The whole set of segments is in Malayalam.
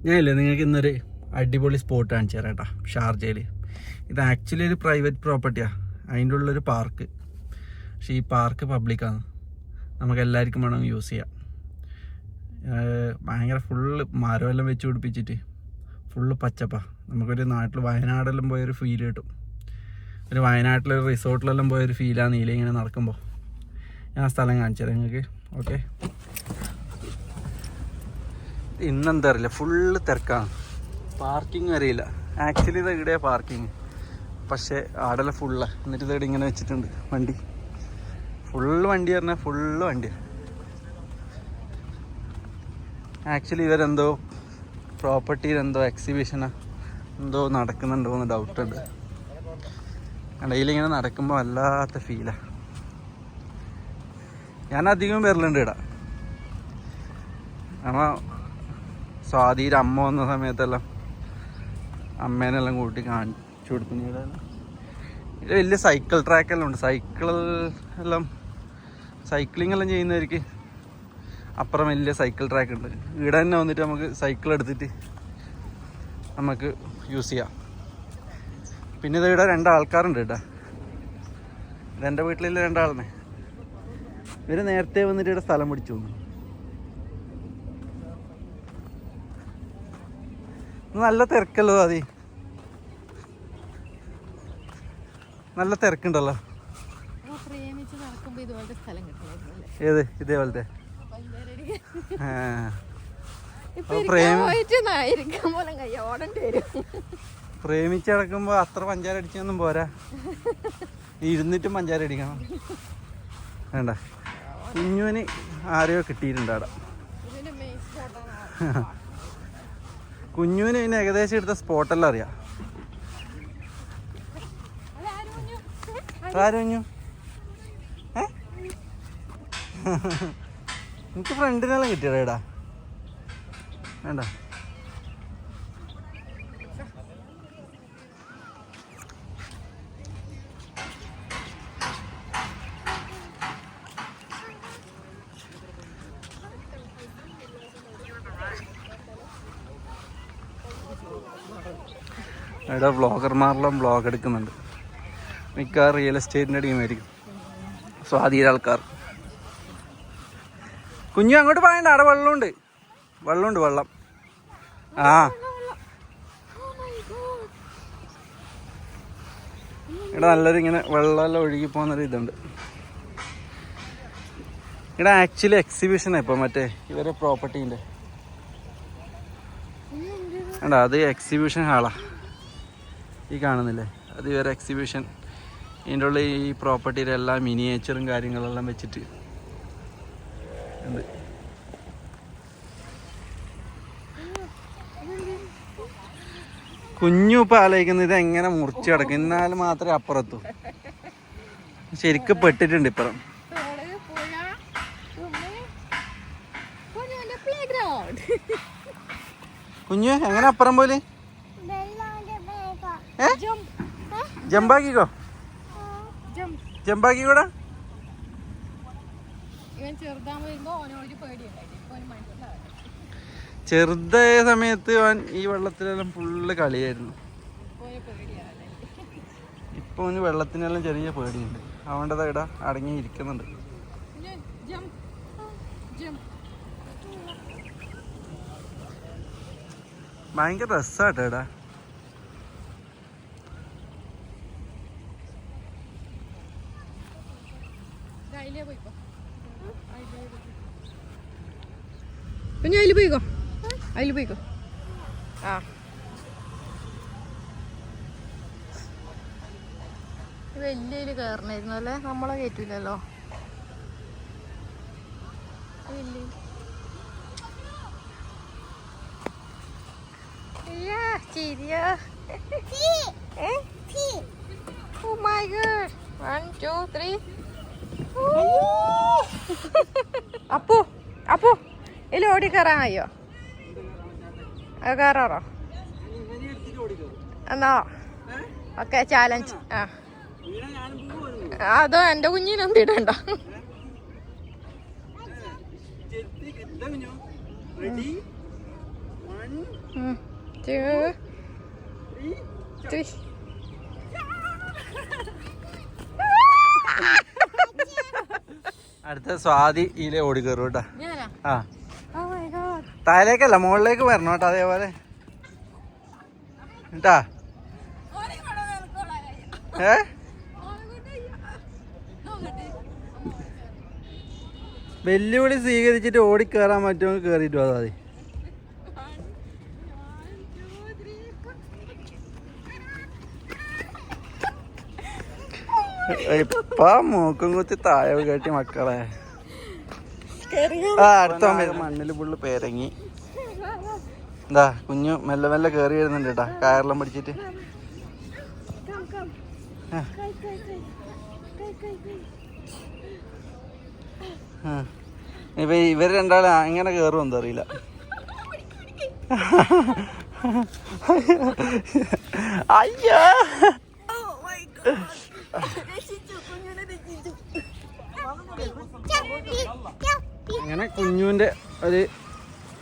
ഞാനില്ലേ നിങ്ങൾക്ക് ഇന്നൊരു അടിപൊളി സ്പോട്ട് കാണിച്ചു തരാം കേട്ടോ. ഷാർജയിൽ ഇത് ആക്ച്വലി ഒരു പ്രൈവറ്റ് പ്രോപ്പർട്ടിയാണ്. അതിൻ്റെ ഉള്ളൊരു പാർക്ക്. പക്ഷേ ഈ പാർക്ക് പബ്ലിക്കാണ്, നമുക്ക് എല്ലാവർക്കും വേണം യൂസ് ചെയ്യാം. ഭയങ്കര ഫുള്ള് മരമെല്ലാം വെച്ച് പിടിപ്പിച്ചിട്ട് ഫുള്ള് പച്ചപ്പാണ്. നമുക്കൊരു നാട്ടിൽ വയനാടെല്ലാം പോയൊരു ഫീൽ കിട്ടും. ഒരു വയനാട്ടിലൊരു റിസോർട്ടിലെല്ലാം പോയൊരു ഫീലാണ് ഇങ്ങനെ നടക്കുമ്പോൾ. ഞാൻ ആ സ്ഥലം കാണിച്ചു തരാം നിങ്ങൾക്ക്. ഓക്കെ, ഇന്നെന്താ അറിയില്ല, ഫുള്ള് തിരക്കാണ്. പാർക്കിംഗ് അറിയില്ല. ആക്ച്വലി ഇത് ഇവിടെയാണ് പാർക്കിങ്, പക്ഷേ ആടെല്ലാം ഫുള്ളാണ്. എന്നിട്ട് ഇത് ഇങ്ങനെ വെച്ചിട്ടുണ്ട് വണ്ടി. ഫുള്ള് വണ്ടി പറഞ്ഞാൽ ഫുള്ള് വണ്ടിയാണ്. ആക്ച്വലി ഇവരെന്തോ പ്രോപ്പർട്ടിയിൽ എന്തോ എക്സിബിഷനാ എന്തോ നടക്കുന്നുണ്ടോ എന്ന് ഡൗട്ടുണ്ട്. ഇടയിലിങ്ങനെ നടക്കുമ്പോൾ വല്ലാത്ത ഫീലാണ്. ഞാൻ അധികം വരലുണ്ട് ഇവിടെ. നമ്മൾ സ്വാതിയുടെ അമ്മ വന്ന സമയത്തെല്ലാം അമ്മേനെല്ലാം കൂട്ടി കാണിച്ചു കൊടുക്കുന്നു. ഇവിടെ വലിയ സൈക്കിൾ ട്രാക്കെല്ലാം ഉണ്ട്. സൈക്ലിംഗ് എല്ലാം ചെയ്യുന്നവർക്ക് അപ്പുറം വലിയ സൈക്കിൾ ട്രാക്ക് ഉണ്ട്. ഇവിടെ തന്നെ വന്നിട്ട് നമുക്ക് സൈക്കിൾ എടുത്തിട്ട് നമുക്ക് യൂസ് ചെയ്യാം. പിന്നെ ഇവിടെ 2 ആൾക്കാരുണ്ട് കേട്ടോ. ഇതെൻ്റെ വീട്ടിലുള്ള 2 ആളിനെ. ഇവർ നേരത്തെ വന്നിട്ട് ഇവിടെ സ്ഥലം പിടിച്ചു വന്നു. നല്ല തിരക്കല്ലോ അതി, നല്ല തിരക്കുണ്ടല്ലോ. ഏത് ഇതേപോലത്തെ പ്രേമിച്ചടക്കുമ്പോ അത്ര പഞ്ചാര അടിച്ചൊന്നും പോരാ, ഇരുന്നിട്ടും പഞ്ചാര അടിക്കണം. വേണ്ട, കുഞ്ഞുവിന് ആരെയോ കിട്ടിയിട്ടുണ്ട് അവിടെ. കുഞ്ഞുവിന് പിന്നെ ഏകദേശം എടുത്ത സ്പോട്ടെല്ലാം അറിയാം. ആര് കുഞ്ഞു? എനിക്ക് ഫ്രണ്ടിനെല്ലാം കിട്ടിയടാ. വേണ്ട, ഇവിടെ വ്ളോഗർമാരെല്ലാം വ്ളോഗ് എടുക്കുന്നുണ്ട്. മിക്ക റിയൽ എസ്റ്റേറ്റിൻ്റെ ടീമായിരിക്കും, സ്വാധീന ആൾക്കാർ. കുഞ്ഞു അങ്ങോട്ട് പറയണ്ട, അവിടെ വെള്ളമുണ്ട്. വെള്ളം. ആ, ഇവിടെ നല്ലൊരു ഇങ്ങനെ വെള്ളമെല്ലാം ഒഴുകി പോകുന്നൊരു ഇതുണ്ട്. ഇവിടെ ആക്ച്വലി എക്സിബിഷനാണ് ഇപ്പോൾ മറ്റേ ഇവരെ പ്രോപ്പർട്ടീൻ്റെ. വേണ്ട, അത് എക്സിബിഷൻ ഹാളാണ്. ഈ കാണുന്നില്ലേ, അത് ഇവരെ എക്സിബിഷൻ. ഇതിൻ്റെ ഉള്ളിൽ ഈ പ്രോപ്പർട്ടിയിലെ എല്ലാ മിനിയേച്ചറും കാര്യങ്ങളെല്ലാം വെച്ചിട്ട് ഉണ്ട്. കുഞ്ഞു ഇപ്പം ആലോചിക്കുന്നത് ഇത് എങ്ങനെ മുറിച്ച് കിടക്കും, എന്നാലും മാത്രമേ അപ്പുറത്തു. ശരിക്കും പെട്ടിട്ടുണ്ട് ഇപ്പുറം. കുഞ്ഞു എങ്ങനെ അപ്പുറം പോലെ ജമ്പാക്കിക്കോ, ജമ്പാക്കിക്കൂടാ. ചെറുതായ സമയത്ത് ഈ വെള്ളത്തിലെല്ലാം ഫുള്ള് കളിയായിരുന്നു. ഇപ്പൊ വെള്ളത്തിനെല്ലാം ചെറിയ പേടിയുണ്ട്. അതുകൊണ്ടതാ ഇവിടെ അടങ്ങി ഇരിക്കുന്നുണ്ട്. ഭയങ്കര രസാട്ടോ ഇവിടെ. കുഞ്ഞു അതിൽ പോയിക്കോ. ആ, വലിയ കയറണായിരുന്നു അല്ലേ, നമ്മളെ കയറ്റൂലല്ലോ. Oh my god, 1 2 3. അപ്പു ഇതിൽ ഓടി കയറാൻ കഴിയോ? കയറാറോ എന്നാ? Okay, challenge. അതോ എൻ്റെ കുഞ്ഞിനൊന്നും ഇടണ്ട. Ready? 1 2, 3. അടുത്ത സ്വാതി ഇതിലെ ഓടി കയറും കേട്ടാ. ഞാനാ? ആ Oh my god. താഴേക്കല്ല മുകളിലേക്ക് വരണം കേട്ടോ. അതേപോലെ കേട്ടാ. ഏ വെല്ലുവിളി സ്വീകരിച്ചിട്ട് ഓടി കയറാൻ പറ്റുമോ കയറിയിട്ട് അതാ മതി. ഇപ്പൊ മൂക്കും കുത്തി താഴെ കേട്ടി മക്കളെ. ആ അടുത്ത മണ്ണിൽ ഫുള്ള് പേരങ്ങി. എന്താ കുഞ്ഞു മെല്ലെ മെല്ലെ കയറി വരുന്നുണ്ട് കേട്ടാ കയറെല്ലാം പിടിച്ചിട്ട്. ഇപ്പൊ ഇവര് രണ്ടാളും എങ്ങനെ കയറും എന്താ അറിയില്ല. അയ്യോ അങ്ങനെ കുഞ്ഞുവിൻ്റെ ഒരു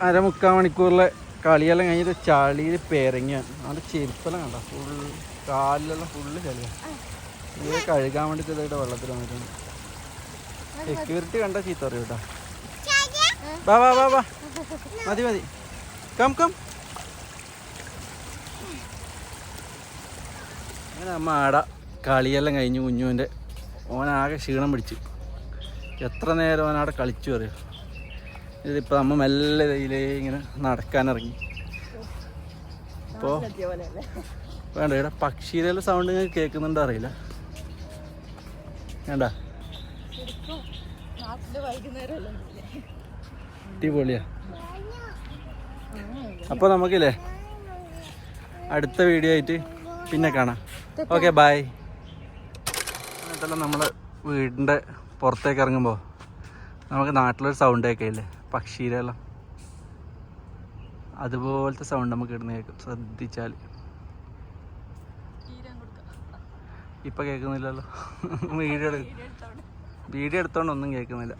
1/4 മണിക്കൂറിലെ കളിയെല്ലാം കഴിഞ്ഞിട്ട് ചളിയിൽ പേരങ്ങിയാണ്. അവിടെ ചെരുപ്പെല്ലാം കണ്ട ഫുള്ള് കാലിലെല്ലാം ഫുള്ള് ചളിയാണ്. ഇത് കഴുകാൻ വേണ്ടിയിട്ട് ഇതായിട്ട് വെള്ളത്തിൽ വന്നിട്ടുണ്ട്. സെക്യൂരിറ്റി കണ്ട ചീത്ത പറയും കേട്ടോ. വാ വാ വാ വാ മതി മതി കം കം. അങ്ങനെ അമ്മ ആടെ കളിയെല്ലാം കഴിഞ്ഞു. കുഞ്ഞുവിൻ്റെ ഓനാകെ ക്ഷീണം പിടിച്ചു. എത്ര നേരം ഓനവിടെ കളിച്ചു പറയും. ഇതിപ്പോൾ അമ്മ മെല്ലെ ഇതിലേ ഇങ്ങനെ നടക്കാനിറങ്ങി. ഇപ്പോൾ വേണ്ട ഇവിടെ പക്ഷിയിലെ സൗണ്ട് ഇങ്ങനെ കേൾക്കുന്നുണ്ടോ അറിയില്ല. വേണ്ട അടിപൊളിയാ. അപ്പോൾ നമുക്കില്ലേ അടുത്ത വീഡിയോ ആയിട്ട് പിന്നെ കാണാം. Okay bye. എന്നിട്ടെല്ലാം നമ്മൾ വീടിൻ്റെ പുറത്തേക്ക് ഇറങ്ങുമ്പോൾ നമുക്ക് നാട്ടിലൊരു സൗണ്ട് കേൾക്കില്ലേ പക്ഷിയിലെല്ലാം. അതുപോലത്തെ സൗണ്ട് നമുക്ക് ഇടുന്ന കേൾക്കും ശ്രദ്ധിച്ചാൽ. ഇപ്പം കേൾക്കുന്നില്ലല്ലോ. വീഡിയോ എടുത്തോണ്ടൊന്നും കേൾക്കുന്നില്ല.